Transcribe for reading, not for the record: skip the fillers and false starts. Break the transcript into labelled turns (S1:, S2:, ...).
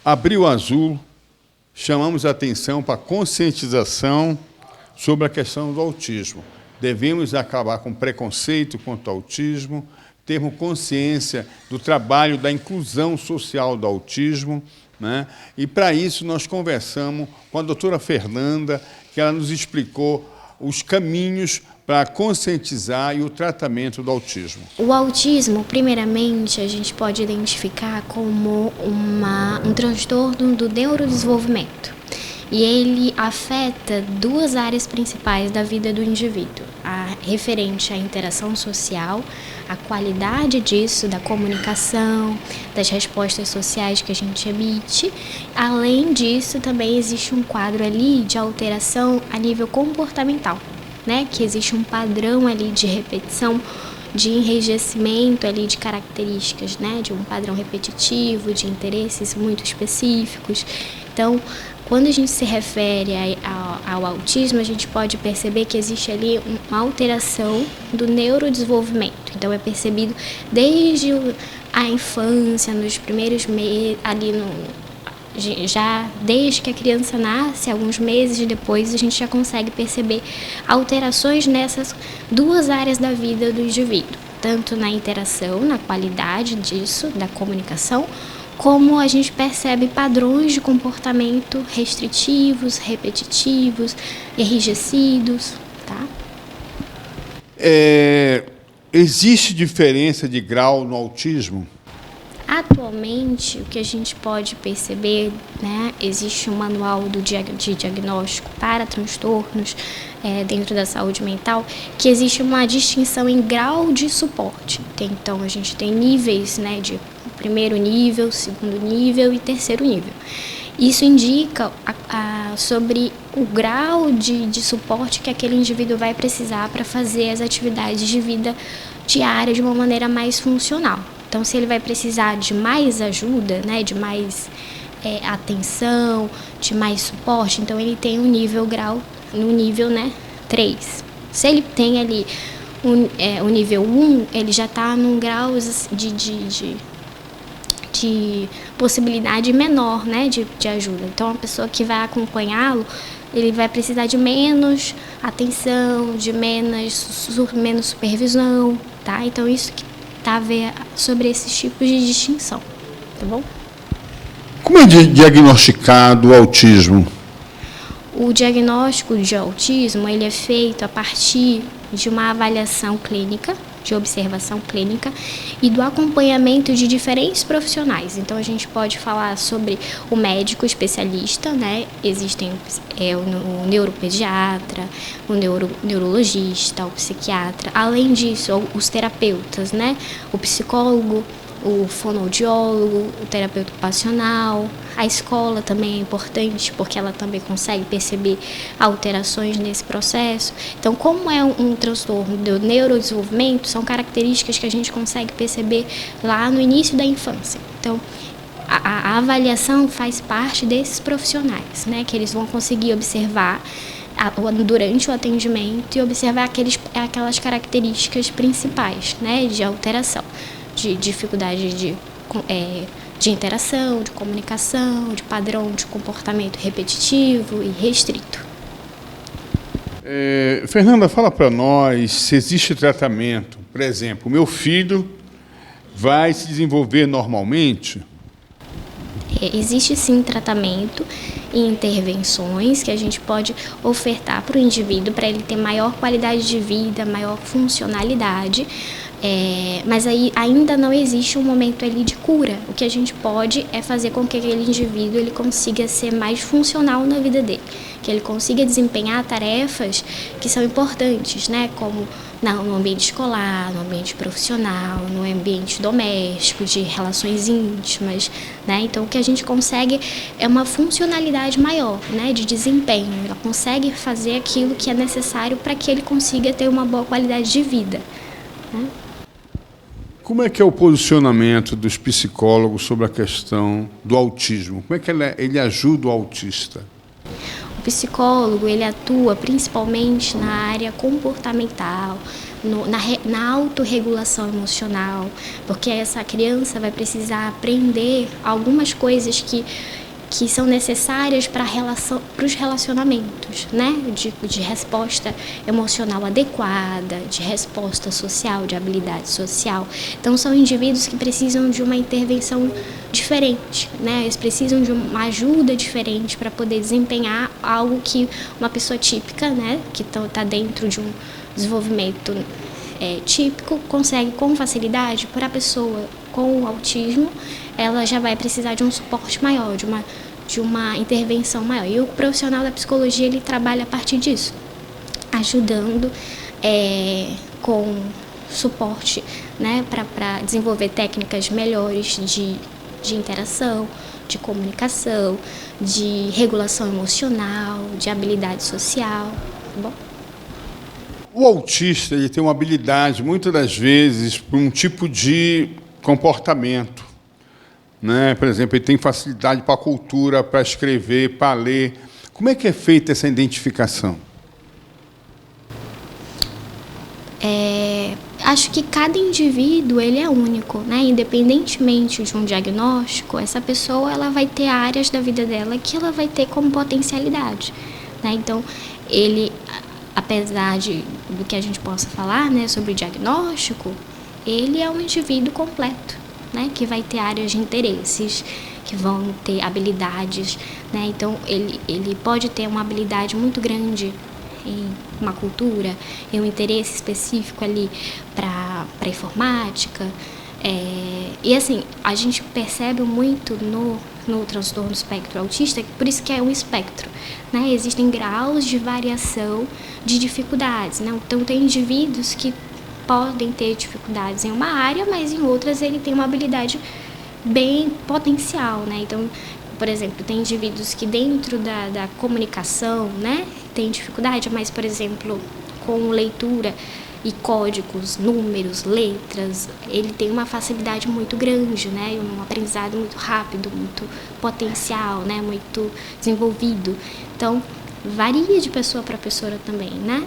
S1: Abril Azul, chamamos a atenção para a conscientização sobre a questão do autismo. Devemos acabar com preconceito contra o autismo, termos consciência do trabalho da inclusão social do autismo, né? E, para isso, nós conversamos com a doutora Fernanda, que ela nos explicou os caminhos para conscientizar e o tratamento do autismo.
S2: O autismo, primeiramente, a gente pode identificar como um transtorno do neurodesenvolvimento. E ele afeta duas áreas principais da vida do indivíduo, a referente à interação social, a qualidade disso, da comunicação, das respostas sociais que a gente emite. Além disso, também existe um quadro ali de alteração a nível comportamental, né? Que existe um padrão ali de repetição, de enrijecimento ali de características, né? De um padrão repetitivo, de interesses muito específicos. Então, quando a gente se refere ao autismo, a gente pode perceber que existe ali uma alteração do neurodesenvolvimento. Então, é percebido desde a infância, nos primeiros meses, ali já desde que a criança nasce, alguns meses depois, a gente já consegue perceber alterações nessas duas áreas da vida do indivíduo, tanto na interação, na qualidade disso, da comunicação, como a gente percebe padrões de comportamento restritivos, repetitivos, enrijecidos, tá?
S1: Existe diferença de grau no autismo?
S2: Atualmente, o que a gente pode perceber, né, existe um manual de diagnóstico para transtornos dentro da saúde mental, que existe uma distinção em grau de suporte. Então, a gente tem níveis, né, de primeiro nível, segundo nível e terceiro nível. Isso indica sobre o grau de suporte que aquele indivíduo vai precisar para fazer as atividades de vida diária de uma maneira mais funcional. Então, se ele vai precisar de mais ajuda, né, de mais atenção, de mais suporte, então ele tem um grau no nível, né, 3. Se ele tem ali o nível 1, ele já está num grau de possibilidade menor, né, de ajuda. Então, a pessoa que vai acompanhá-lo, ele vai precisar de menos atenção, de menos supervisão, tá? Então, isso que tá a ver sobre esses tipos de distinção, tá bom?
S1: Como é diagnosticado o autismo?
S2: O diagnóstico de autismo, ele é feito a partir de uma avaliação clínica, de observação clínica e do acompanhamento de diferentes profissionais. Então, a gente pode falar sobre o médico especialista, né? Existem o neuropediatra, o neurologista, o psiquiatra. Além disso, os terapeutas, né? O psicólogo, o fonoaudiólogo, o terapeuta ocupacional. A escola também é importante, porque ela também consegue perceber alterações nesse processo. Então, como é um transtorno do neurodesenvolvimento, são características que a gente consegue perceber lá no início da infância. Então, a avaliação faz parte desses profissionais, né, que eles vão conseguir observar durante o atendimento e observar aquelas características principais, né, de alteração, de dificuldade de interação, de comunicação, de padrão de comportamento repetitivo e restrito.
S1: Fernanda, fala para nós se existe tratamento. Por exemplo, o meu filho vai se desenvolver normalmente?
S2: Existe sim tratamento e intervenções que a gente pode ofertar para o indivíduo para ele ter maior qualidade de vida, maior funcionalidade. Mas aí ainda não existe um momento ali de cura. O que a gente pode é fazer com que aquele indivíduo ele consiga ser mais funcional na vida dele, que ele consiga desempenhar tarefas que são importantes, né? Como no ambiente escolar, no ambiente profissional, no ambiente doméstico, de relações íntimas, né? Então, o que a gente consegue é uma funcionalidade maior, né? De desempenho. Ela consegue fazer aquilo que é necessário para que ele consiga ter uma boa qualidade de vida, né?
S1: Como é que é o posicionamento dos psicólogos sobre a questão do autismo? Como é que ele ajuda o autista?
S2: O psicólogo, ele atua principalmente na área comportamental, na autorregulação emocional, porque essa criança vai precisar aprender algumas coisas que são necessárias para os relacionamentos, né? De resposta emocional adequada, de resposta social, de habilidade social. Então, são indivíduos que precisam de uma intervenção diferente, né? Eles precisam de uma ajuda diferente para poder desempenhar algo que uma pessoa típica, né? Que está dentro de um desenvolvimento típico, consegue com facilidade. Para a pessoa com o autismo, ela já vai precisar de um suporte maior, de uma intervenção maior. E o profissional da psicologia, ele trabalha a partir disso, ajudando com suporte, né, para desenvolver técnicas melhores de interação, de comunicação, de regulação emocional, de habilidade social. Tá bom?
S1: O autista, ele tem uma habilidade, muitas das vezes, para um tipo de comportamento, né? Por exemplo, ele tem facilidade para a cultura, para escrever, para ler. Como é que é feita essa identificação?
S2: Acho que cada indivíduo, ele é único, né? Independentemente de um diagnóstico, essa pessoa, ela vai ter áreas da vida dela que ela vai ter como potencialidade, né? Então, ele, apesar do que a gente possa falar, né, sobre o diagnóstico, ele é um indivíduo completo, né, que vai ter áreas de interesses, que vão ter habilidades, né? Então, ele pode ter uma habilidade muito grande em uma cultura, em um interesse específico ali para informática. E assim, a gente percebe muito no transtorno do espectro autista, por isso que é um espectro, né? Existem graus de variação de dificuldades, né? Então, tem indivíduos que podem ter dificuldades em uma área, mas em outras ele tem uma habilidade bem potencial, né? Então, por exemplo, tem indivíduos que dentro da comunicação, né, tem dificuldade, mas, por exemplo, com leitura e códigos, números, letras, ele tem uma facilidade muito grande, né, um aprendizado muito rápido, muito potencial, né, muito desenvolvido. Então, varia de pessoa para pessoa também, né?